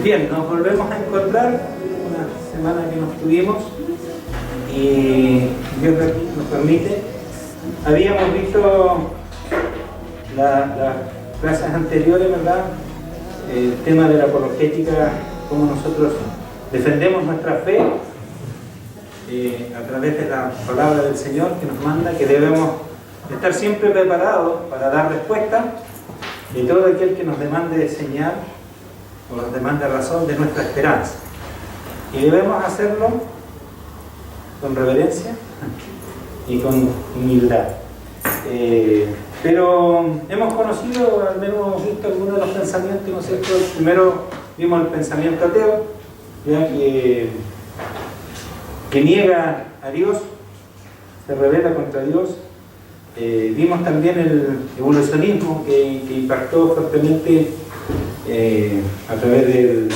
Bien, nos volvemos a encontrar una semana que nos tuvimos y Dios nos permite. Habíamos visto las clases anteriores, ¿verdad? El tema de la apologética, cómo nosotros defendemos nuestra fe a través de la palabra del Señor que nos manda, que debemos estar siempre preparados para dar respuesta de todo aquel que nos demande señal o nos demande razón de nuestra esperanza. Y debemos hacerlo con reverencia y con humildad. Pero hemos conocido, al menos hemos visto algunos de los pensamientos, ¿no es cierto? Primero vimos el pensamiento ateo, ¿ya? Que niega a Dios, se rebela contra Dios. Vimos también el evolucionismo que impactó fuertemente a través de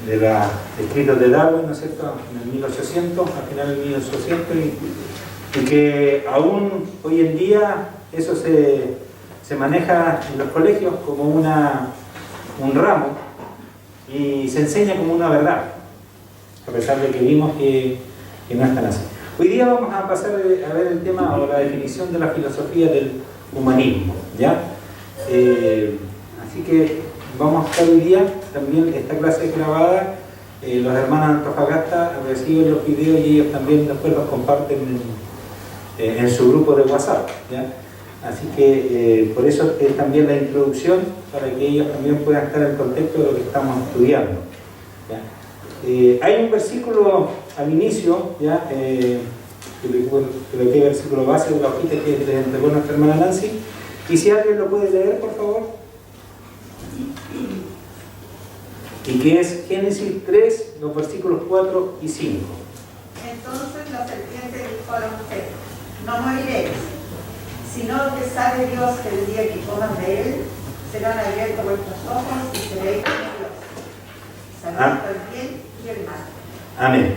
los escritos de Darwin, ¿no es cierto?, en el 1800, al final del 1800, y que aún hoy en día eso se maneja en los colegios como un ramo y se enseña como una verdad, a pesar de que vimos que no es tan así. Hoy día vamos a pasar a ver el tema o la definición de la filosofía del humanismo, ¿ya? Así que vamos a estar hoy día, también esta clase es grabada, los hermanos Antofagasta reciben los videos y ellos también después los comparten en su grupo de WhatsApp, ¿ya? Así que por eso es también la introducción, para que ellos también puedan estar en el contexto de lo que estamos estudiando, ¿ya? Hay un versículo al inicio, ¿ya? Que es el versículo base de la hojita que les entregó nuestra hermana Nancy, y si alguien lo puede leer, por favor, y que es Génesis 3, los versículos 4 y 5. Entonces la serpiente dijo a la mujer: no moriréis, sino que sabe Dios que el día que coman de él serán abiertos vuestros ojos y seréis como Dios, sabiendo el bien y el mal. Amén.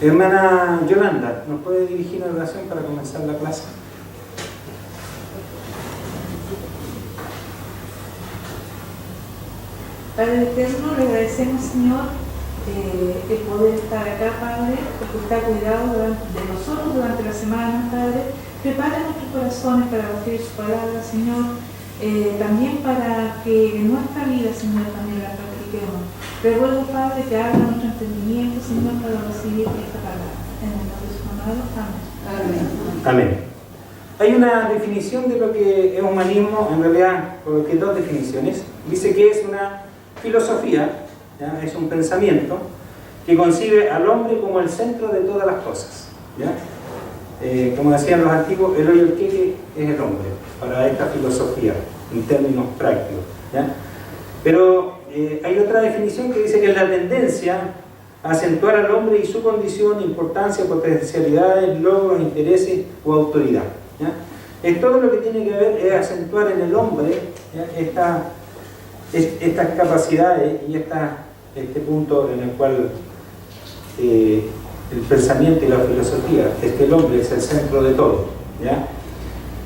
Hermana Yolanda, ¿nos puede dirigir una oración para comenzar la clase? Padre eterno, le agradecemos, Señor, el poder estar acá, Padre, porque está cuidado de nosotros durante la semana, Padre. Prepara nuestros corazones para recibir su palabra, Señor, también para que en nuestra vida, Señor, también la practiquemos. Te ruego, Padre, que abra nuestro entendimiento, Señor, para recibir esta palabra. En el nombre de su amado, amén. Amén. Hay una definición de lo que es humanismo, en realidad, porque dos definiciones. Dice que es una filosofía, ¿ya? Es un pensamiento que concibe al hombre como el centro de todas las cosas, ¿ya? Como decían los antiguos, el hoyo y el queque es el hombre, para esta filosofía, en términos prácticos, ¿ya? Pero hay otra definición que dice que es la tendencia a acentuar al hombre y su condición, importancia, potencialidades, logros, intereses o autoridad, ¿ya? Es todo lo que tiene que ver es acentuar en el hombre, ¿ya? Estas capacidades y este punto en el cual el pensamiento y la filosofía es que el hombre es el centro de todo, ¿ya?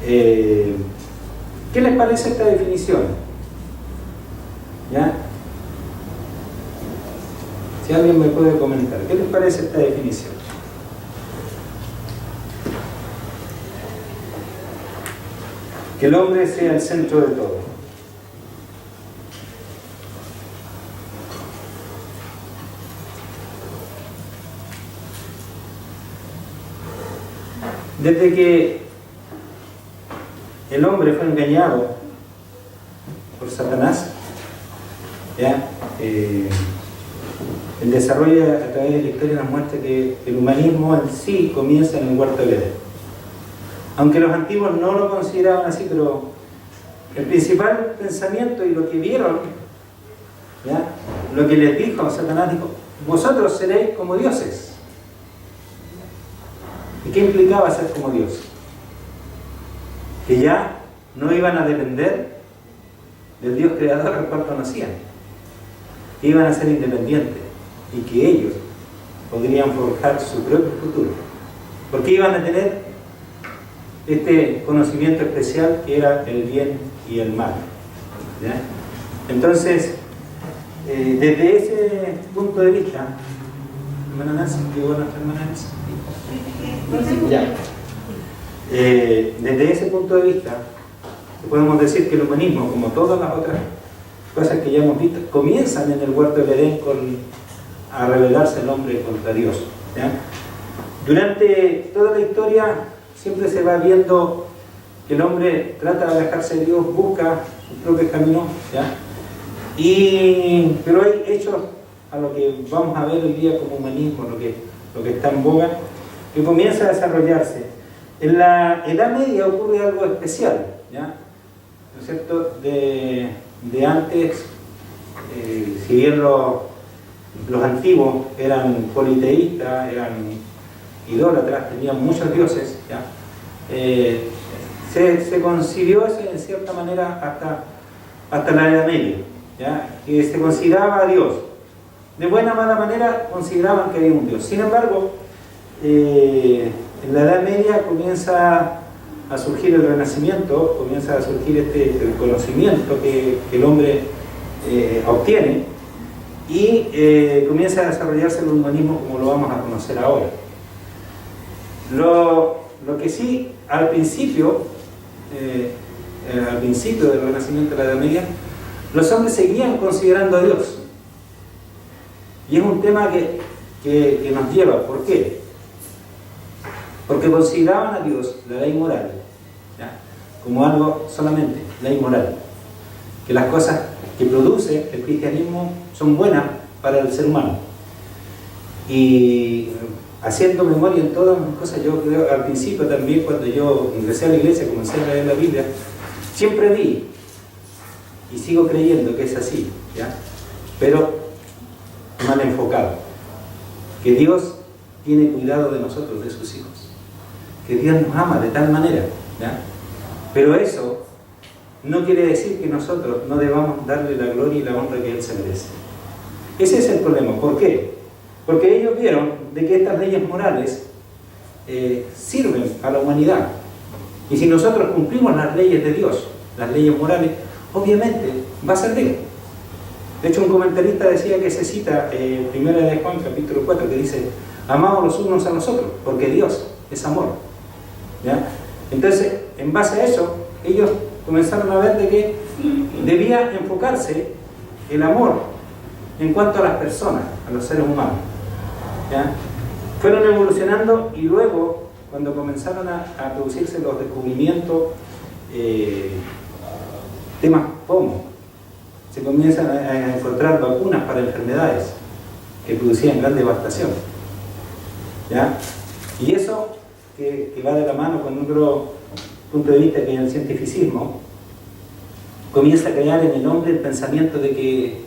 ¿Qué les parece esta definición? ¿Ya? Si alguien me puede comentar, ¿qué les parece esta definición? Que el hombre sea el centro de todo. Desde que el hombre fue engañado por Satanás, ¿ya? El desarrollo a través de la historia nos muestra que el humanismo en sí comienza en el huerto del Edén. Aunque los antiguos no lo consideraban así, pero el principal pensamiento y lo que vieron, ¿ya? Lo que les dijo Satanás, dijo: vosotros seréis como dioses. ¿Y qué implicaba ser como Dios? Que ya no iban a depender del Dios creador al cual conocían. Iban a ser independientes y que ellos podrían forjar su propio futuro. Porque iban a tener este conocimiento especial que era el bien y el mal, ¿ya? Entonces, desde ese punto de vista, hermana Nancy, ¿llegó nuestra hermana Nancy? Ya. Desde ese punto de vista, podemos decir que el humanismo, como todas las otras cosas que ya hemos visto, comienzan en el huerto del Edén a rebelarse el hombre contra Dios, ¿ya? Durante toda la historia siempre se va viendo que el hombre trata de alejarse de Dios, busca su propio camino, ¿ya? Pero hay hechos a lo que vamos a ver hoy día como humanismo, lo que está en boga, que comienza a desarrollarse. En la Edad Media ocurre algo especial, ¿ya? ¿No es cierto? De antes, si bien los antiguos eran politeístas, eran idólatras, tenían muchos dioses, ¿ya? Se concibió eso en cierta manera hasta la Edad Media, ¿ya? Que se consideraba a Dios. De buena o mala manera consideraban que había un Dios. Sin embargo, en la Edad Media comienza a surgir el Renacimiento, comienza a surgir el conocimiento que el hombre obtiene, y comienza a desarrollarse el humanismo como lo vamos a conocer ahora. Lo que sí, al principio del Renacimiento de la Edad Media, los hombres seguían considerando a Dios. Y es un tema que nos lleva. ¿Por qué? Porque consideraban a Dios, la ley moral, ¿ya? Como algo solamente, ley moral. Que las cosas que produce el cristianismo son buenas para el ser humano. Y haciendo memoria en todas las cosas, yo creo, al principio también, cuando yo ingresé a la iglesia, comencé a leer la Biblia, siempre vi, y sigo creyendo que es así, ¿ya? Pero mal enfocado, que Dios tiene cuidado de nosotros, de sus hijos, que Dios nos ama de tal manera, ¿ya? Pero eso no quiere decir que nosotros no debamos darle la gloria y la honra que Él se merece. Ese es el problema. ¿Por qué? Porque ellos vieron de que estas leyes morales sirven a la humanidad. Y si nosotros cumplimos las leyes de Dios, las leyes morales, obviamente va a servir. De hecho, un comentarista decía que se cita Primera de Juan, capítulo 4, que dice: amaos los unos a los otros, porque Dios es amor, ¿ya? Entonces, en base a eso, ellos comenzaron a ver de que debía enfocarse el amor en cuanto a las personas, a los seres humanos, ¿ya? Fueron evolucionando, y luego, cuando comenzaron a producirse los descubrimientos, temas como se comienzan a encontrar vacunas para enfermedades que producían gran devastación, ¿ya? Y eso que va de la mano con otro punto de vista, que es el cientificismo, comienza a crear en el hombre el pensamiento de que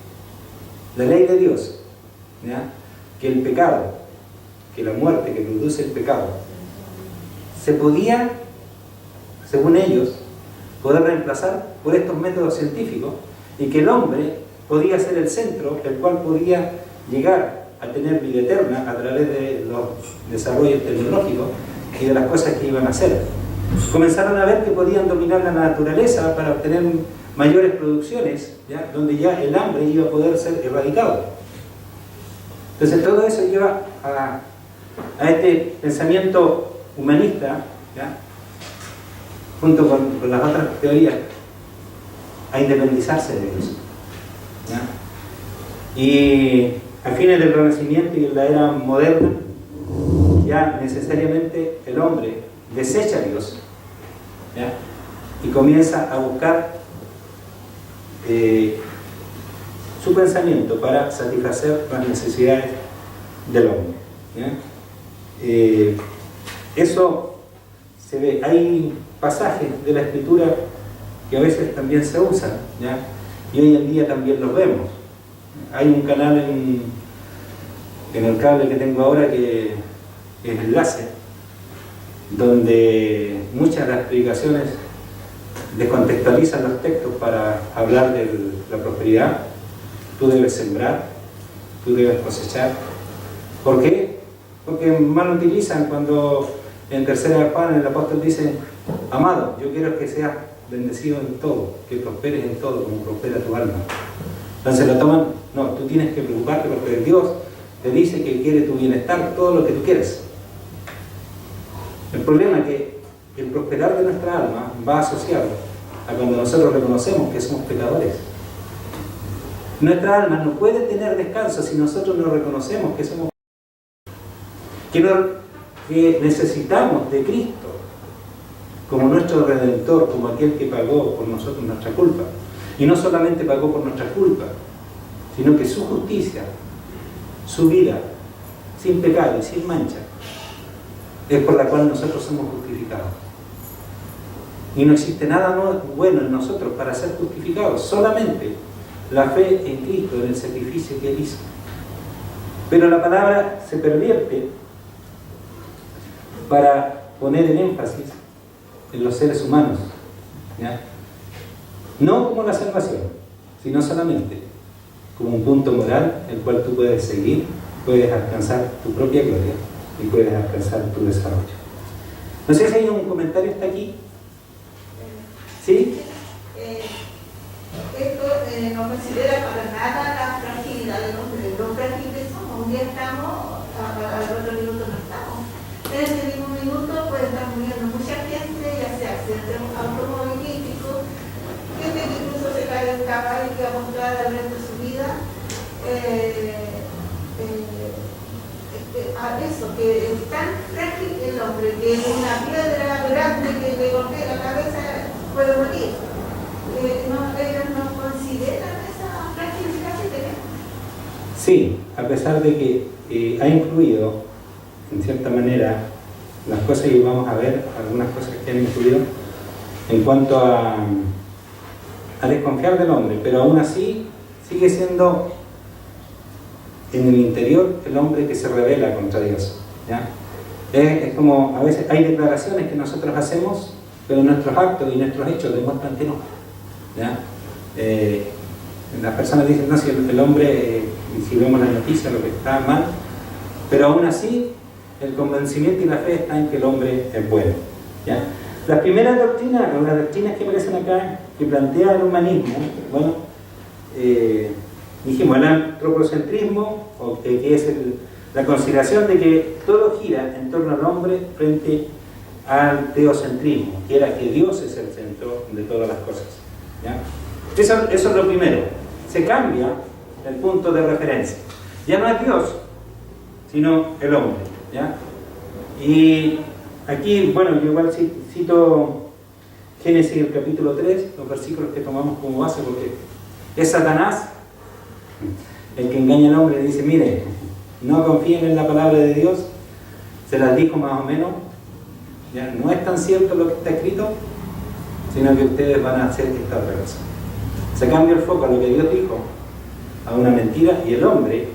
la ley de Dios, ¿ya? Que el pecado, que la muerte que produce el pecado, se podía, según ellos, poder reemplazar por estos métodos científicos, y que el hombre podía ser el centro, el cual podía llegar a tener vida eterna a través de los desarrollos tecnológicos y de las cosas que iban a hacer. Comenzaron a ver que podían dominar la naturaleza para obtener mayores producciones, ¿ya? Donde ya el hambre iba a poder ser erradicado. Entonces todo eso lleva a este pensamiento humanista, ¿ya? Junto con las otras teorías, a independizarse de Dios, ¿ya? Y a fines del Renacimiento y en la era moderna, ya necesariamente el hombre desecha a Dios, ¿ya? Y comienza a buscar su pensamiento para satisfacer las necesidades del hombre, ¿ya? Eso se ve. Hay pasajes de la Escritura que a veces también se usan, ¿ya? Y hoy en día también los vemos. Hay un canal en el cable que tengo ahora que es Enlace, donde muchas de las predicaciones descontextualizan los textos para hablar de la prosperidad. Tú debes sembrar, tú debes cosechar. ¿Por qué? Porque mal utilizan cuando en Tercera de Juan el apóstol dice: amado, yo quiero que seas bendecido en todo, que prosperes en todo, como prospera tu alma. Entonces lo toman, no, tú tienes que preocuparte porque Dios te dice que quiere tu bienestar, todo lo que tú quieres. El problema es que el prosperar de nuestra alma va asociado a cuando nosotros reconocemos que somos pecadores. Nuestra alma no puede tener descanso si nosotros no reconocemos que somos que necesitamos de Cristo como nuestro Redentor, como aquel que pagó por nosotros nuestra culpa. Y no solamente pagó por nuestra culpa, sino que su justicia, su vida, sin pecado y sin mancha, es por la cual nosotros somos justificados. Y no existe nada bueno en nosotros para ser justificados, solamente la fe en Cristo, en el sacrificio que Él hizo. Pero la palabra se pervierte para poner el énfasis en los seres humanos, ¿ya? No como la salvación, sino solamente como un punto moral el cual tú puedes seguir, puedes alcanzar tu propia gloria y puedes alcanzar tu desarrollo. No sé si hay un comentario hasta aquí. ¿Sí? Esto no considera para nada la fragilidad de los frágiles somos. Un día estamos, al otro minuto no estamos. En ese mismo minuto puede estar muriendo mucha gente, ya sea accidentes automovilísticos, gente que incluso se cae del caballo y queda postrada el resto de su vida. A eso, que es tan frágil el hombre, que una piedra grande que le golpea la cabeza puede morir. Ellos no consideran esa fragilidad que tenemos. Sí, a pesar de que ha influido en cierta manera las cosas, y vamos a ver algunas cosas que han influido en cuanto a desconfiar del hombre, pero aún así sigue siendo en el interior el hombre que se rebela contra Dios, ¿ya? Es como a veces hay declaraciones que nosotros hacemos, pero nuestros actos y nuestros hechos demuestran que no, ¿ya? Las personas dicen, no, si el hombre, si vemos las noticias, lo que está mal, pero aún así el convencimiento y la fe están en que el hombre es bueno, ¿ya? Las primeras doctrinas, o las doctrinas que aparecen acá, que plantea el humanismo, bueno, dijimos el antropocentrismo, o que es la consideración de que todo gira en torno al hombre frente al teocentrismo, que era que Dios es el centro de todas las cosas, ¿ya? Eso es lo primero. Se cambia el punto de referencia. Ya no es Dios, sino el hombre, ¿ya? Y aquí, bueno, yo igual cito Génesis, el capítulo 3, los versículos que tomamos como base, porque es Satanás el que engaña al hombre y dice, mire, no confíen en la palabra de Dios, se las dijo más o menos, ya no es tan cierto lo que está escrito, sino que ustedes van a hacer esta otra cosa. Se cambia el foco a lo que Dios dijo, a una mentira, y el hombre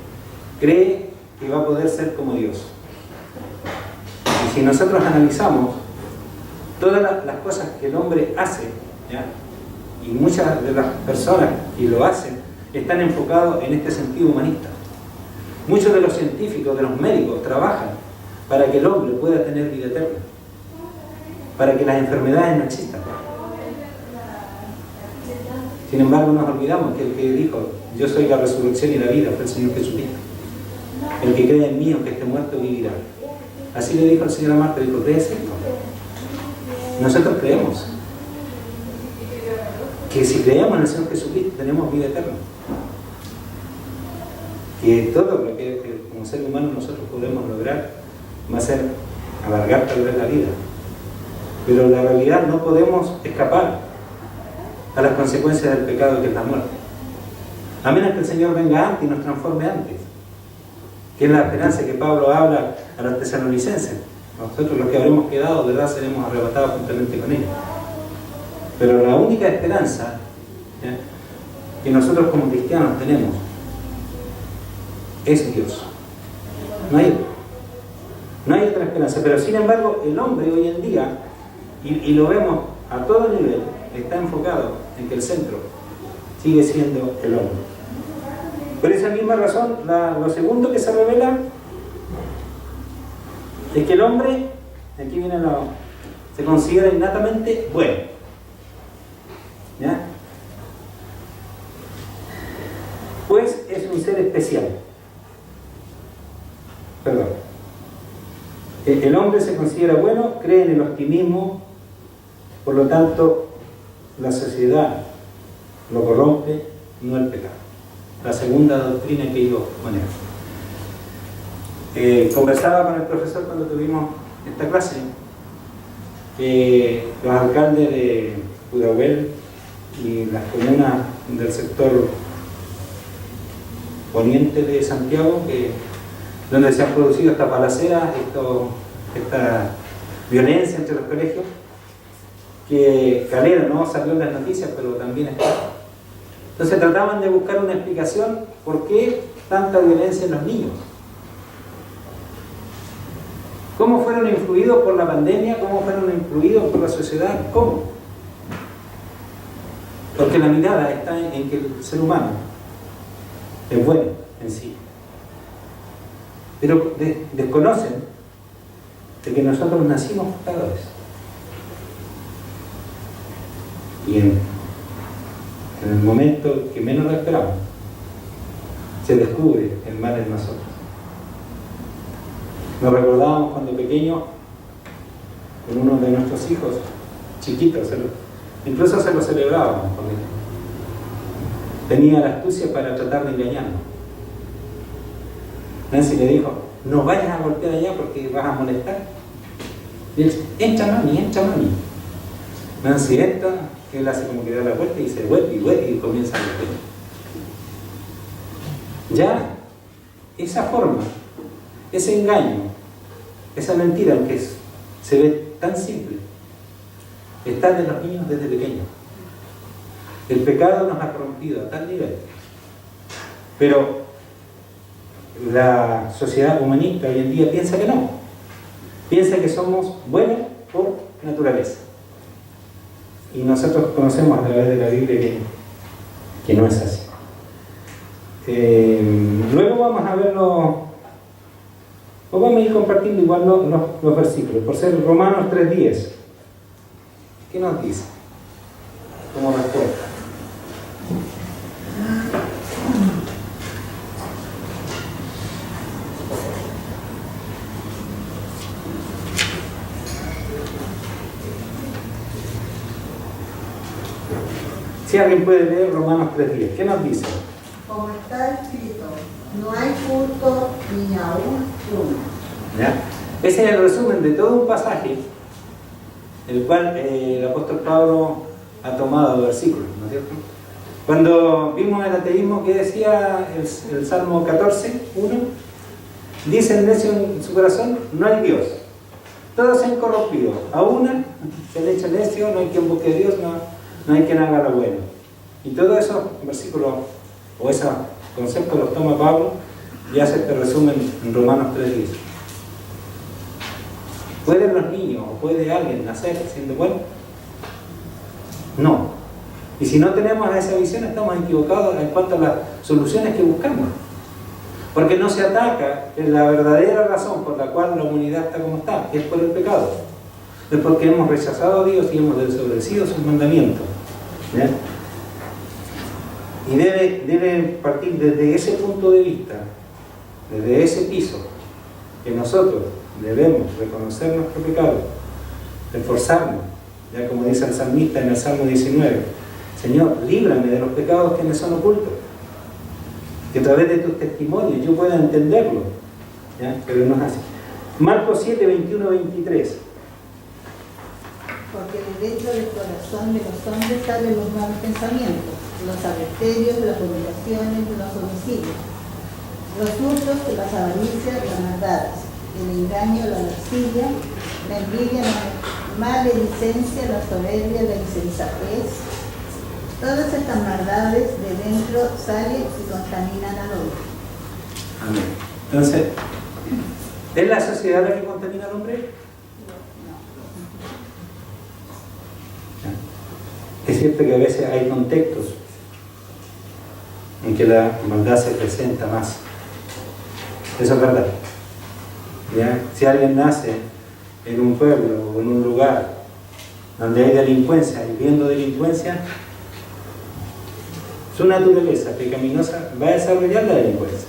cree que va a poder ser como Dios. Y si nosotros analizamos todas las cosas que el hombre hace, ¿ya? Y muchas de las personas que lo hacen están enfocados en este sentido humanista. Muchos de los científicos, de los médicos, trabajan para que el hombre pueda tener vida eterna, para que las enfermedades no existan. Sin embargo, nos olvidamos que el que dijo, yo soy la resurrección y la vida, fue el Señor Jesucristo. El que cree en mí, aunque esté muerto, vivirá. Así le dijo el Señor a Marta, dijo, ¿crees esto? Nosotros creemos que si creemos en el Señor Jesucristo tenemos vida eterna, que todo lo que como ser humano nosotros podemos lograr va a ser alargar tal vez la vida, pero la realidad no podemos escapar a las consecuencias del pecado, que es la muerte, a menos que el Señor venga antes y nos transforme antes, que es la esperanza que Pablo habla a los tesalonicenses. Nosotros los que habremos quedado, de verdad, seremos arrebatados juntamente con ellos. Pero la única esperanza, ¿ya?, que nosotros como cristianos tenemos es Dios. No hay otra esperanza. Pero sin embargo, el hombre hoy en día, y lo vemos a todo nivel, está enfocado en que el centro sigue siendo el hombre. Por esa misma razón, lo segundo que se revela es que el hombre, aquí viene se considera innatamente bueno. ¿Ya? Pues es un ser especial. Perdón. El hombre se considera bueno, cree en el optimismo, por lo tanto, la sociedad lo corrompe, no el pecado. La segunda doctrina que yo manejo. Conversaba con el profesor cuando tuvimos esta clase que los alcaldes de Pudahuel y las comunas del sector poniente de Santiago, donde se han producido estas balaceras, esta violencia entre los colegios, que Calera no salió en las noticias, pero también está. Entonces trataban de buscar una explicación por qué tanta violencia en los niños. ¿Cómo fueron influidos por la pandemia? ¿Cómo fueron influidos por la sociedad? ¿Cómo? Porque la mirada está en que el ser humano es bueno en sí. Pero desconocen de que nosotros nacimos pecadores. Y en el momento que menos lo esperamos, se descubre el mal en nosotros. Nos recordábamos cuando pequeños, con uno de nuestros hijos, chiquitos, incluso se lo celebrábamos, porque tenía la astucia para tratar de engañarnos. Nancy le dijo, no vayas a golpear allá porque vas a molestar. Y él dice, entra mami. Nancy entra, él hace como que da la vuelta y se vuelve y comienza a golpear. Ya, esa forma, ese engaño, esa mentira, aunque se ve tan simple, está en los niños desde pequeños. El pecado nos ha corrompido a tal nivel. Pero la sociedad humanista hoy en día piensa que no. Piensa que somos buenos por naturaleza. Y nosotros conocemos a través de la Biblia que no es así. Luego vamos a verlo. Vamos a ir compartiendo igual los versículos, por ser Romanos 3:10. ¿Qué nos dice? Como respuesta. Si alguien puede leer Romanos 3:10, ¿qué nos dice? Como está escrito, no hay culto ni aún uno. ¿Ya? Ese es el resumen de todo un pasaje, el cual el apóstol Pablo ha tomado versículos, ¿no es cierto? Cuando vimos el ateísmo, que decía el Salmo 14:1, dice el necio en su corazón, no hay Dios. Todos se han corrompido, a una se han hecho necio, no hay quien busque a Dios, no hay quien haga lo bueno. Y todos esos versículos, o esos conceptos los toma Pablo y hace este resumen en Romanos 3:10. ¿Pueden los niños o puede alguien nacer siendo bueno? No. Y si no tenemos esa visión, estamos equivocados en cuanto a las soluciones que buscamos. Porque no se ataca en la verdadera razón por la cual la humanidad está como está, que es por el pecado. Es porque hemos rechazado a Dios y hemos desobedecido sus mandamientos. ¿Ya? Y debe partir desde ese punto de vista, desde ese piso, que nosotros debemos reconocer nuestro pecado, esforzarnos, ya como dice el salmista en el Salmo 19, Señor, líbrame de los pecados que me son ocultos, que a través de tus testimonios yo pueda entenderlo, ¿ya? Pero no es así. Marcos 7, 21, 23. Porque de dentro del corazón de los hombres salen los malos pensamientos, los adulterios, las fornicaciones, los homicidios, los hurtos, las avaricias, las maldades, el engaño, la lascivia, la envidia, la maledicencia, la soberbia, la insensatez. Todas estas maldades de dentro salen y contaminan al hombre. Amén. Entonces, ¿es la sociedad la que contamina al hombre? Es cierto que a veces hay contextos en que la maldad se presenta más. Eso es verdad. ¿Ya? Si alguien nace en un pueblo o en un lugar donde hay delincuencia y viendo delincuencia, su naturaleza pecaminosa, va a desarrollar la delincuencia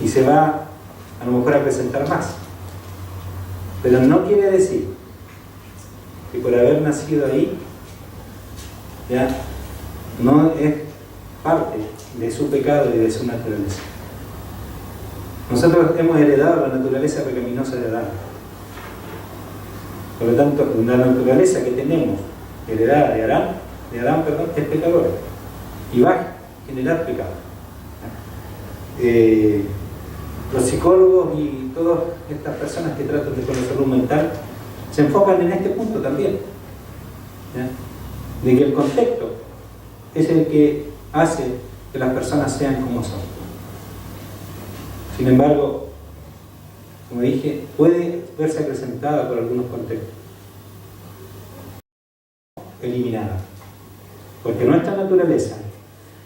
y se va a lo mejor a presentar más. Pero no quiere decir que por haber nacido ahí ya no es parte de su pecado y de su naturaleza. Nosotros hemos heredado la naturaleza pecaminosa de Adán. Por lo tanto, la naturaleza que tenemos heredada de Adán, es pecadora y va a generar pecado. Los psicólogos y todas estas personas que tratan con la salud mental se enfocan en este punto también, ¿ya? De que el contexto es el que hace que las personas sean como son. Sin embargo, como dije, puede verse acrecentada por algunos contextos, eliminada, porque nuestra naturaleza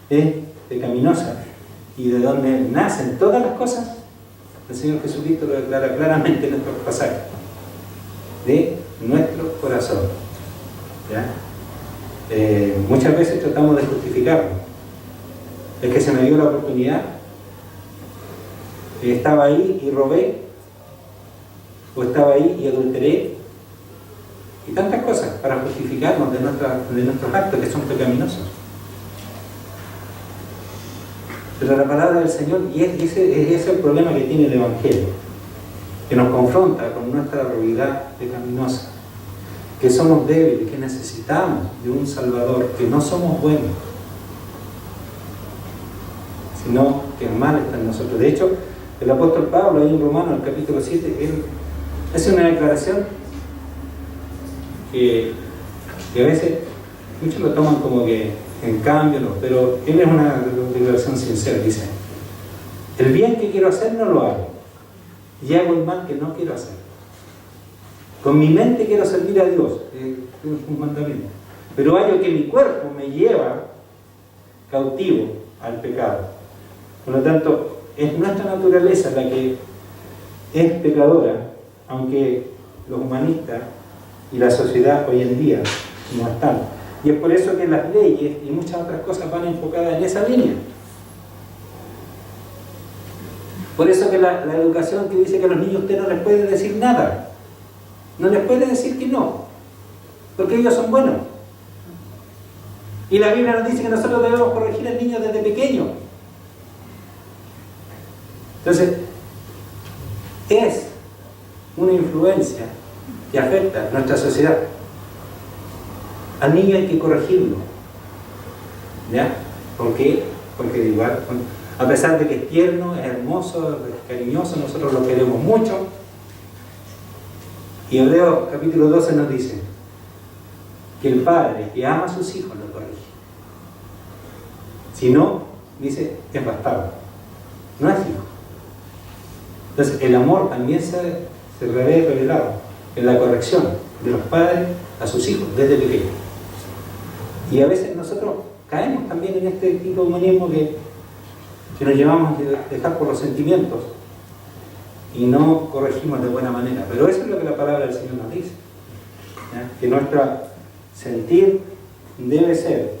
es pecaminosa y de donde nacen todas las cosas, el Señor Jesucristo lo declara claramente en estos pasajes, de nuestro corazón, ¿ya? Muchas veces tratamos de justificarlo. Es que se me dio la oportunidad, estaba ahí y robé, o estaba ahí y adulteré, y tantas cosas para justificarnos de nuestros actos que son pecaminosos. Pero la palabra del Señor, y ese es el problema que tiene el Evangelio, que nos confronta con nuestra realidad pecaminosa, que somos débiles, que necesitamos de un Salvador, que no somos buenos, sino que el mal está en nosotros. De hecho, el apóstol Pablo, ahí en Romanos, el capítulo 7, él hace una declaración que a veces muchos lo toman como que en cambio, pero él es una declaración sincera. Dice: el bien que quiero hacer no lo hago, y hago el mal que no quiero hacer. Con mi mente quiero servir a Dios, es un mandamiento, pero hallo que mi cuerpo me lleva cautivo al pecado. Por lo tanto, es nuestra naturaleza la que es pecadora, aunque los humanistas y la sociedad hoy en día no están. Y es por eso que las leyes y muchas otras cosas van enfocadas en esa línea. Por eso que la educación que dice que a los niños usted no les puede decir nada, no les puede decir que no, porque ellos son buenos. Y la Biblia nos dice que nosotros debemos corregir al niño desde pequeño. Entonces, es una influencia que afecta a nuestra sociedad. Al niño hay que corregirlo, ¿ya? ¿Por qué? Porque igual, a pesar de que es tierno, es hermoso, es cariñoso, nosotros lo queremos mucho. Y Hebreos capítulo 12 nos dice que el padre que ama a sus hijos lo corrige. Si no, dice, es bastardo, no es hijo. Entonces el amor también se ve revelado en la corrección de los padres a sus hijos desde pequeños. Y a veces nosotros caemos también en este tipo de humanismo que nos llevamos a dejar por los sentimientos y no corregimos de buena manera. Pero eso es lo que la palabra del Señor nos dice, ¿ya? Que nuestro sentir debe ser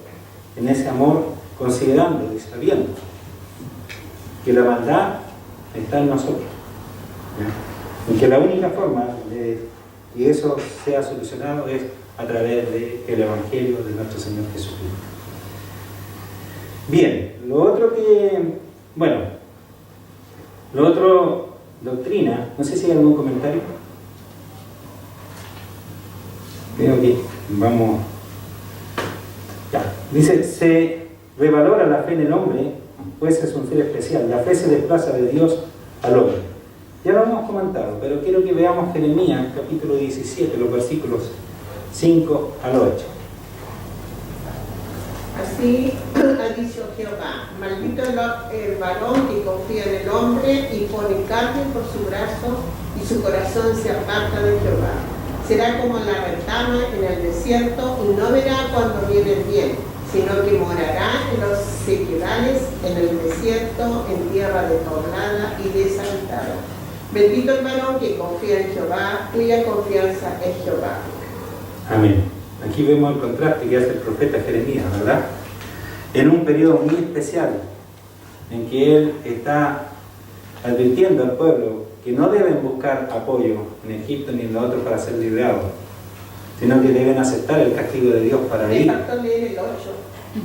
en ese amor, considerando y sabiendo que la maldad está en nosotros, ¿ya? Y que la única forma de que eso sea solucionado es a través del Evangelio de nuestro Señor Jesucristo. Bien, lo otro, doctrina, no sé si hay algún comentario. Creo que vamos. Ya. Dice, se revalora la fe en el hombre, pues es un ser especial. La fe se desplaza de Dios al hombre. Ya lo hemos comentado, pero quiero que veamos Jeremías, capítulo 17, los versículos 5 al 8. Así ha dicho Jehová: maldito el varón que confía en el hombre y pone carne por su brazo, y su corazón se aparta de Jehová. Será como la retama en el desierto, y no verá cuando viene el bien, sino que morará en los sequedales, en el desierto, en tierra despoblada y deshabitada. Bendito el varón que confía en Jehová, cuya confianza es Jehová. Amén. Aquí vemos el contraste que hace el profeta Jeremías, ¿verdad? en un periodo muy especial, en que Él está advirtiendo al pueblo que no deben buscar apoyo en Egipto ni en lo otro para ser liberados, sino que deben aceptar el castigo de Dios para ir. Faltó leer el 8.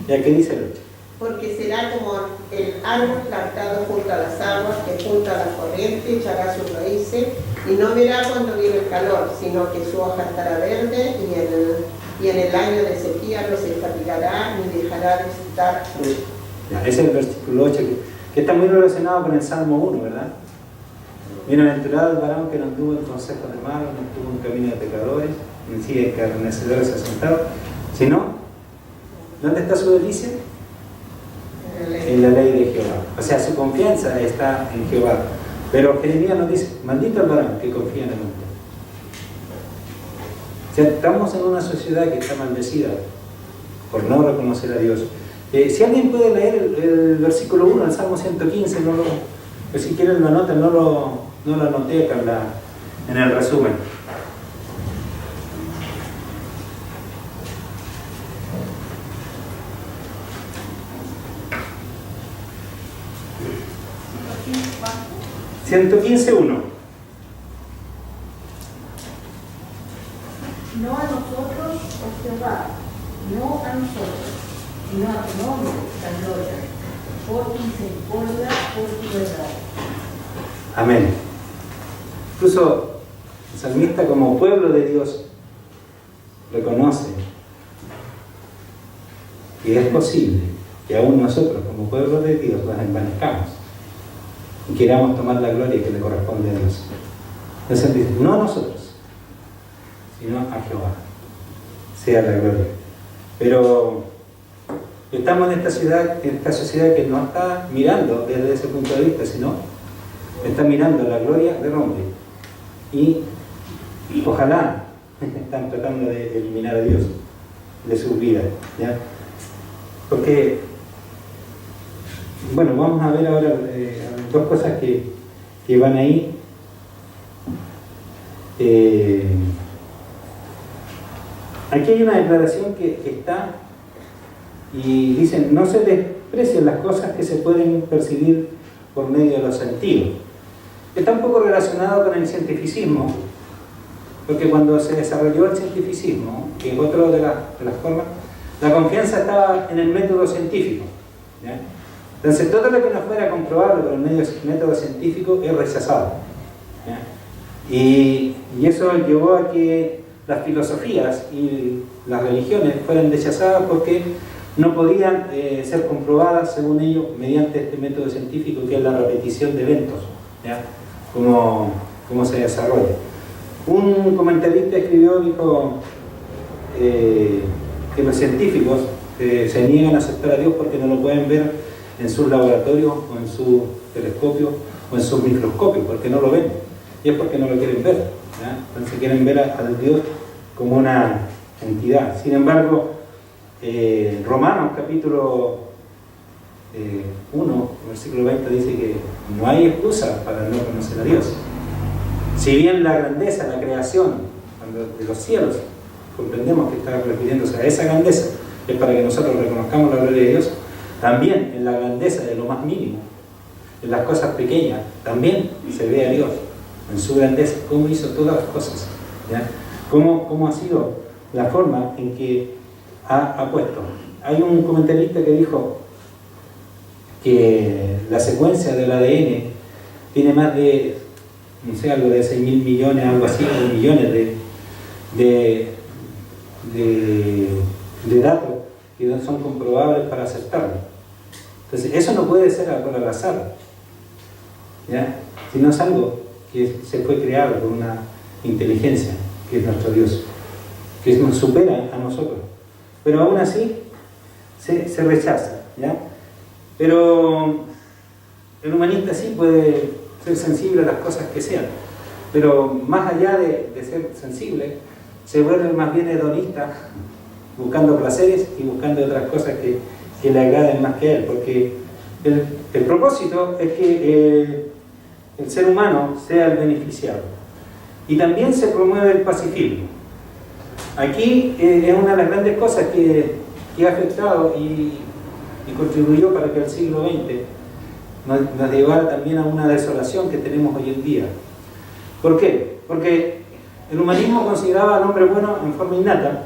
¿Ya qué dice el 8? Porque será como el árbol plantado junto a las aguas, que junto a la corriente echará sus raíces, y no verá cuando viene el calor, sino que su hoja estará verde, y en el año de sequía no se fatigará ni dejará de dar fruto. Ese es el versículo 8, que está muy relacionado con el Salmo 1, ¿verdad? Bienaventurado el varón que no anduvo en consejo de malos, no estuvo en camino de pecadores, ni sigue escarnecedores se ha sentado, sino, ¿dónde está su delicia? En la ley de Jehová. O sea, su confianza está en Jehová. Pero Jeremías nos dice, maldito el varón que confía en el hombre. O sea, estamos en una sociedad que está maldecida por no reconocer a Dios. Si alguien puede leer el versículo 1 del Salmo 115, pues si quieren lo anoten, no lo anoté acá en el resumen. ¿115.1? No a nosotros, oh Jehová, no a nosotros, sino a tu nombre, la gloria, por tu misericordia, por tu verdad. Amén. Incluso el salmista, como pueblo de Dios, reconoce que es posible que aún nosotros, como pueblo de Dios, nos envanezcamos y queramos tomar la gloria que le corresponde a Dios. Entonces dice, no a nosotros, sino a Jehová sea la gloria. Pero estamos en esta sociedad que no está mirando desde ese punto de vista, sino está mirando la gloria del hombre. Y ojalá están tratando de eliminar a Dios de sus vidas, ¿ya? Porque, bueno, vamos a ver ahora dos cosas que van ahí. Aquí hay una declaración que está y dicen, no se desprecien las cosas que se pueden percibir por medio de los sentidos. Está un poco relacionado con el cientificismo, porque cuando se desarrolló el cientificismo, que es otra de las formas, la confianza estaba en el método científico, ¿ya? Entonces todo lo que no fuera comprobable por el método científico es rechazado, ¿ya? Y eso llevó a que las filosofías y las religiones fueran rechazadas porque no podían ser comprobadas, según ellos, mediante este método científico que es la repetición de eventos, ¿ya? Cómo se desarrolla. Un comentarista escribió, dijo que los científicos se niegan a aceptar a Dios porque no lo pueden ver en sus laboratorios o en sus telescopios o en sus microscopios, porque no lo ven, y es porque no lo quieren ver, ¿ya? Entonces quieren ver a Dios como una entidad. Sin embargo, Romanos capítulo 1, versículo 20 dice que no hay excusa para no conocer a Dios. Si bien la grandeza, la creación de los cielos, comprendemos que está refiriéndose a esa grandeza, es para que nosotros reconozcamos la gloria de Dios, también en la grandeza de lo más mínimo, en las cosas pequeñas, también se ve a Dios, en su grandeza, cómo hizo todas las cosas, ¿ya? Cómo ha sido la forma en que ha puesto. Hay un comentarista que dijo que la secuencia del ADN tiene más de, no sé, algo de 6.000 millones, algo así, de millones de datos que no son comprobables para aceptarlo. Entonces, eso no puede ser algo al azar, ¿ya? Sino es algo que se fue creado por una inteligencia, que es nuestro Dios, que nos supera a nosotros. Pero aún así, se rechaza, ¿ya? Pero el humanista sí puede ser sensible a las cosas que sean, pero más allá de ser sensible, se vuelve más bien hedonista, buscando placeres y buscando otras cosas que le agraden más que a él, porque el propósito es que el ser humano sea el beneficiado. Y también se promueve el pacifismo. Aquí es una de las grandes cosas que ha afectado y y contribuyó para que el siglo XX nos llevara también a una desolación que tenemos hoy en día. ¿Por qué? Porque el humanismo consideraba al hombre bueno en forma innata,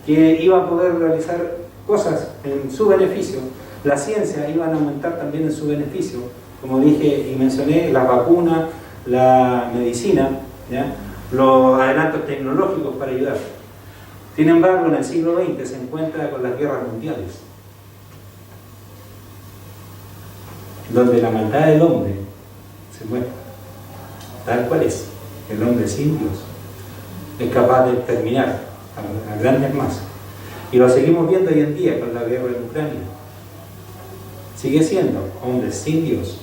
que iba a poder realizar cosas en su beneficio. La ciencia iba a aumentar también en su beneficio, como dije y mencioné, las vacunas, la medicina, ¿ya? Los adelantos tecnológicos para ayudar. Sin embargo, en el siglo XX se encuentra con las guerras mundiales, donde la maldad del hombre se muestra tal cual es. El hombre sin Dios es capaz de exterminar a grandes masas, y lo seguimos viendo hoy en día con la guerra en Ucrania. Sigue siendo hombres sin Dios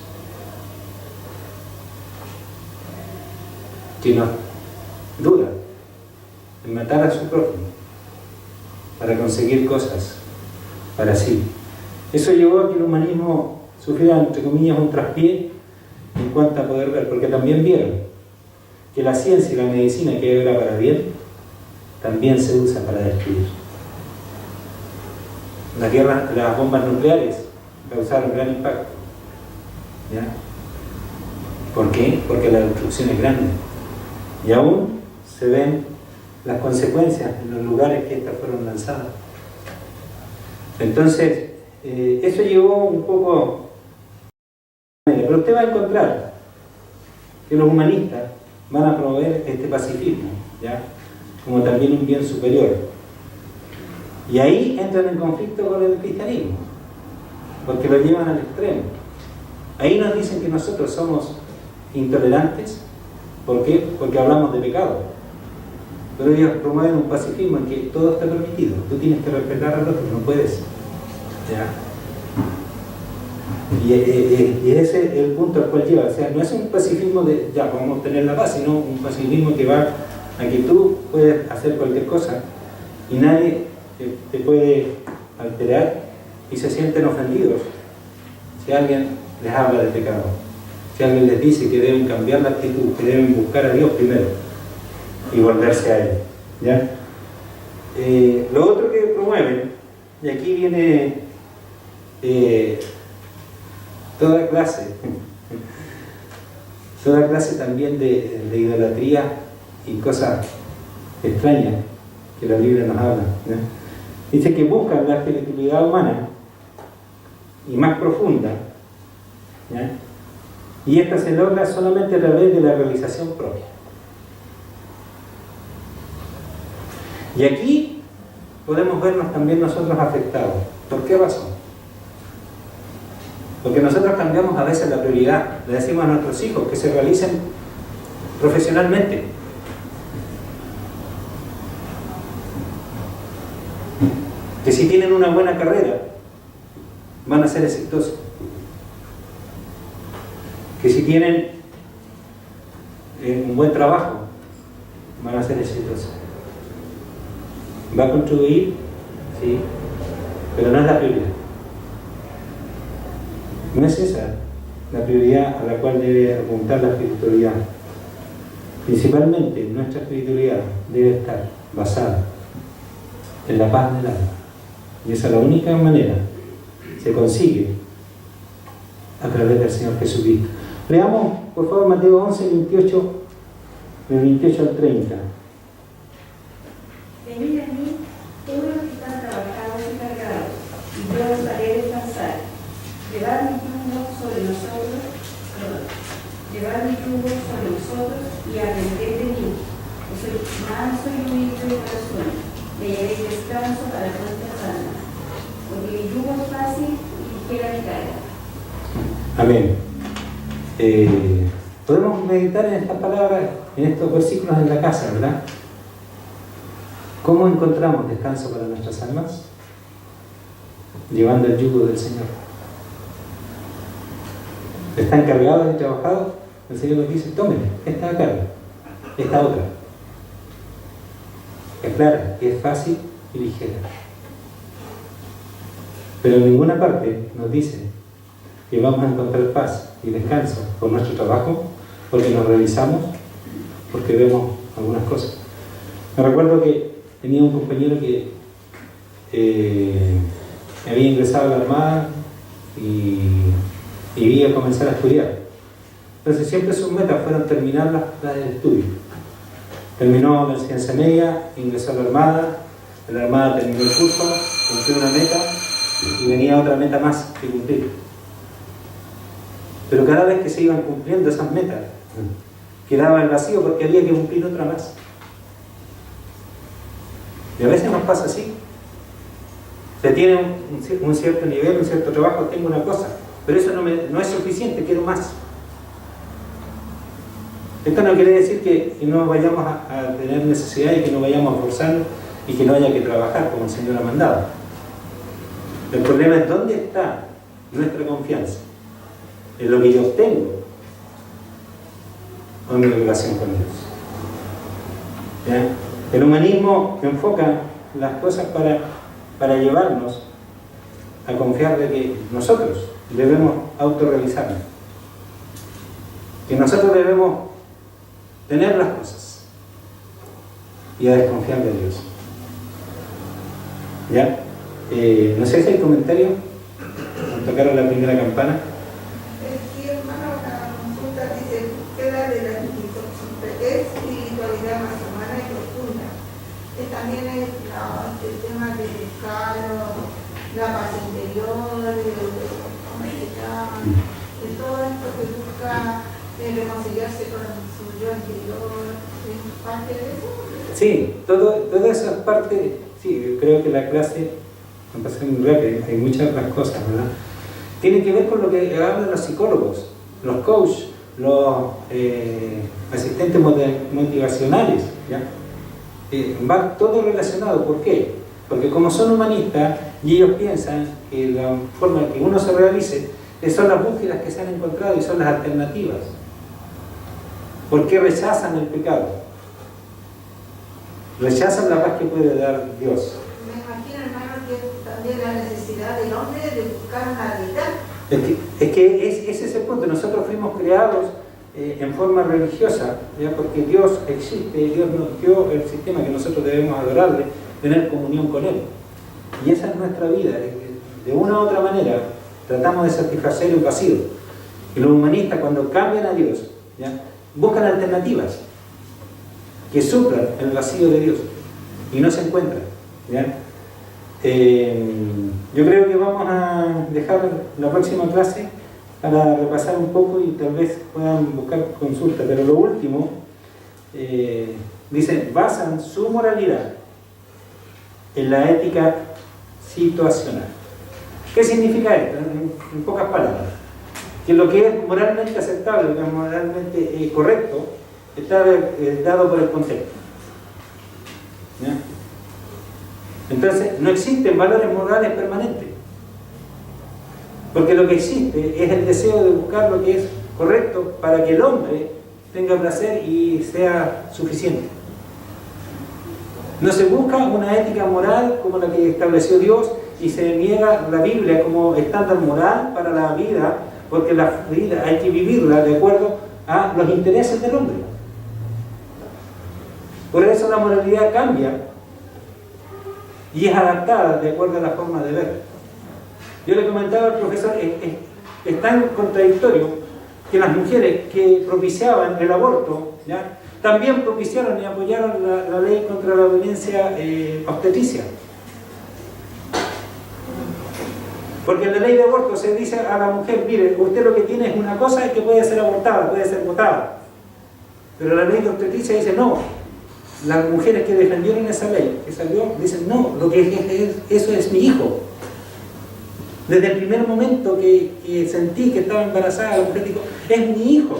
que no dudan en matar a su prójimo para conseguir cosas para sí. Eso llevó a que el humanismo sufriera, entre comillas, un traspié en cuanto a poder ver, porque también vieron que la ciencia y la medicina, que era para bien, también se usa para destruir. Las bombas nucleares causaron gran impacto, ¿ya? ¿Por qué? Porque la destrucción es grande, y aún se ven las consecuencias en los lugares que estas fueron lanzadas. Entonces, eso llevó un poco... Pero usted va a encontrar que los humanistas van a promover este pacifismo, ¿ya? Como también un bien superior. Y ahí entran en conflicto con el cristianismo, porque lo llevan al extremo. Ahí nos dicen que nosotros somos intolerantes. ¿Por qué? Porque hablamos de pecado. Pero ellos promueven un pacifismo en que todo está permitido. Tú tienes que respetar al otro, no puedes. ¿Ya? Y ese es el punto al cual lleva. O sea, no es un pacifismo de ya, vamos a tener la paz, sino un pacifismo que va a que tú puedes hacer cualquier cosa y nadie te puede alterar, y se sienten ofendidos si alguien les habla de pecado, si alguien les dice que deben cambiar la actitud, que deben buscar a Dios primero y volverse a Él, ¿ya? Lo otro que promueven, y aquí viene toda clase también de idolatría y cosas extrañas que la Biblia nos habla, ¿ya? Dice que buscan la espiritualidad humana y más profunda, ¿ya? Y esta se logra solamente a través de la realización propia. Y aquí podemos vernos también nosotros afectados. ¿Por qué razón? Porque nosotros cambiamos a veces la prioridad. Le decimos a nuestros hijos que se realicen profesionalmente. Que si tienen una buena carrera, van a ser exitosos. Que si tienen un buen trabajo, van a ser exitosos. ¿Va a contribuir? Sí, pero no es la prioridad. No es esa la prioridad a la cual debe apuntar la espiritualidad. Principalmente nuestra espiritualidad debe estar basada en la paz del alma. Y esa es la única manera que se consigue a través del Señor Jesucristo. Leamos, por favor, Mateo 11, 28, del 28 al 30. Venid a mí, todos los que están trabajados y cargados, y yo os haré descansar. Llevad mi yugo sobre nosotros, y aprended de mí, que soy manso y humilde de corazón, y hallaréis descanso para vuestras almas, porque mi yugo es fácil y ligera mi carga. Amén. Podemos meditar en estas palabras, en estos versículos en la casa, ¿verdad? ¿Cómo encontramos descanso para nuestras almas? Llevando el yugo del Señor. ¿Están cargados y trabajados? El Señor nos dice, tomen esta carga, esta otra. Es clara, que es fácil y ligera. Pero en ninguna parte nos dice que vamos a encontrar paz y descanso por nuestro trabajo, porque nos revisamos, porque vemos algunas cosas. Me recuerdo que tenía un compañero que me había ingresado a la Armada y iba a comenzar a estudiar. Entonces siempre sus metas fueron terminar las del estudio. Terminó la enseñanza media, ingresó a la Armada, en la Armada terminó el curso, cumplió una meta y venía otra meta más que cumplir. Pero cada vez que se iban cumpliendo esas metas, quedaba el vacío porque había que cumplir otra más. Y a veces nos pasa así. Se tiene un cierto nivel, un cierto trabajo, tengo una cosa, pero eso no es suficiente, quiero más. Esto no quiere decir que no vayamos a tener necesidad y que no vayamos a forzarnos y que no haya que trabajar como el Señor ha mandado. El problema es dónde está nuestra confianza. ¿En lo que yo obtengo o en mi relación con Dios? ¿Ya? El humanismo enfoca las cosas para llevarnos a confiar de que nosotros debemos autorrealizarnos, que nosotros debemos tener las cosas y a desconfiar de Dios. ¿Ya? No sé si hay comentarios. Tocaron la primera campana. Sí, hermano, la consulta dice, ¿qué da de la espiritualidad más humana y profunda? Que también es el tema de buscar la paz interior, ¿cómo se llama? De todo esto que busca reconciliarse con su yo interior, ¿es parte de eso? Sí, toda esa parte, sí, creo que la clase, me pasé muy rápido, hay muchas otras cosas, ¿verdad? Tiene que ver con lo que hablan los psicólogos, los coaches, los asistentes motivacionales, ¿ya? Va todo relacionado. ¿Por qué? Porque como son humanistas y ellos piensan que la forma en que uno se realice son las búsquedas que se han encontrado y son las alternativas. ¿Por qué rechazan el pecado? Rechazan la paz que puede dar Dios. Me imagino, hermano, que es también la necesidad del hombre de buscar una deidad. Ese es el punto. Nosotros fuimos creados en forma religiosa, ¿ya? Porque Dios existe, Dios nos dio el sistema que nosotros debemos adorarle, tener comunión con Él. Y esa es nuestra vida. De una u otra manera tratamos de satisfacer un vacío. Y los humanistas, cuando cambian a Dios, ¿ya? Buscan alternativas que suplan el vacío de Dios y no se encuentran, ¿ya? Yo creo que vamos a dejar la próxima clase para repasar un poco y tal vez puedan buscar consulta, pero lo último, dice, basan su moralidad en la ética situacional. ¿Qué significa esto? En pocas palabras, que lo que es moralmente aceptable, lo que es moralmente correcto, está dado por el contexto, ¿ya? Entonces, no existen valores morales permanentes, porque lo que existe es el deseo de buscar lo que es correcto para que el hombre tenga placer y sea suficiente. No se busca una ética moral como la que estableció Dios y se niega la Biblia como estándar moral para la vida, porque la vida hay que vivirla de acuerdo a los intereses del hombre. Por eso la moralidad cambia y es adaptada de acuerdo a la forma de ver. Yo le comentaba al profesor, es tan contradictorio que las mujeres que propiciaban el aborto, ¿ya? También propiciaron y apoyaron la ley contra la violencia obstetricia. Porque en la ley de aborto se dice a la mujer, mire, usted lo que tiene es una cosa que puede ser abortada, puede ser botada. Pero la ley de obstetricia dice no. Las mujeres que defendieron esa ley, que salió, dicen no, lo que eso es mi hijo. Desde el primer momento que sentí que estaba embarazada, la mujer dijo, es mi hijo.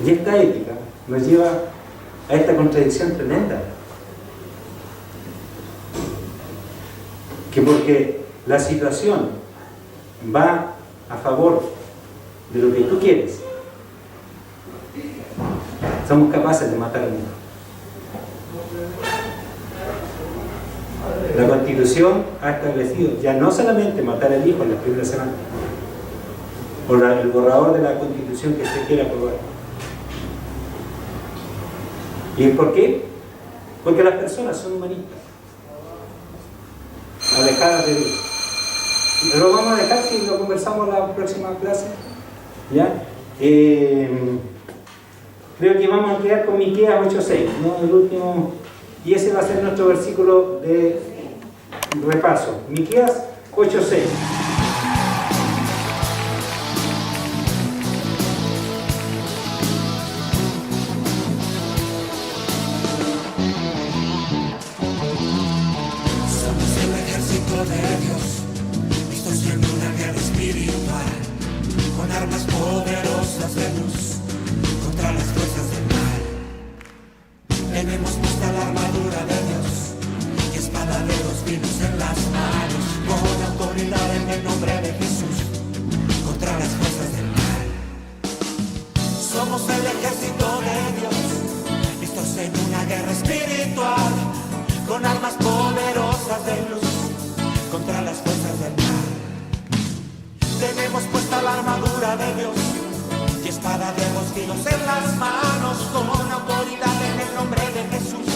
Y esta ética nos lleva a esta contradicción tremenda. Que porque la situación va a favor de lo que tú quieres, somos capaces de matar al hijo. La Constitución ha establecido ya no solamente matar al hijo en las primeras semanas, por el borrador de la Constitución que se quiere aprobar. ¿Y por qué? Porque las personas son humanistas, alejadas de Dios. Lo vamos a dejar si lo conversamos en la próxima clase. ¿Ya? Creo que vamos a quedar con Miqueas 8:6, ¿no? El último, y ese va a ser nuestro versículo de repaso. Miqueas 8:6. Somos el ejército de Dios, listos en una guerra espiritual, con armas poderosas de luz contra las fuerzas del mal. Tenemos puesta la armadura de Dios y espada de dos filos en las manos, con autoridad en el nombre de Jesús contra las fuerzas del mal. Somos el ejército de Dios, listos en una guerra espiritual, con armas poderosas de luz contra las fuerzas del mal. Tenemos puesta la armadura de Dios y espada de dos filos en las manos, con autoridad en el nombre de Jesús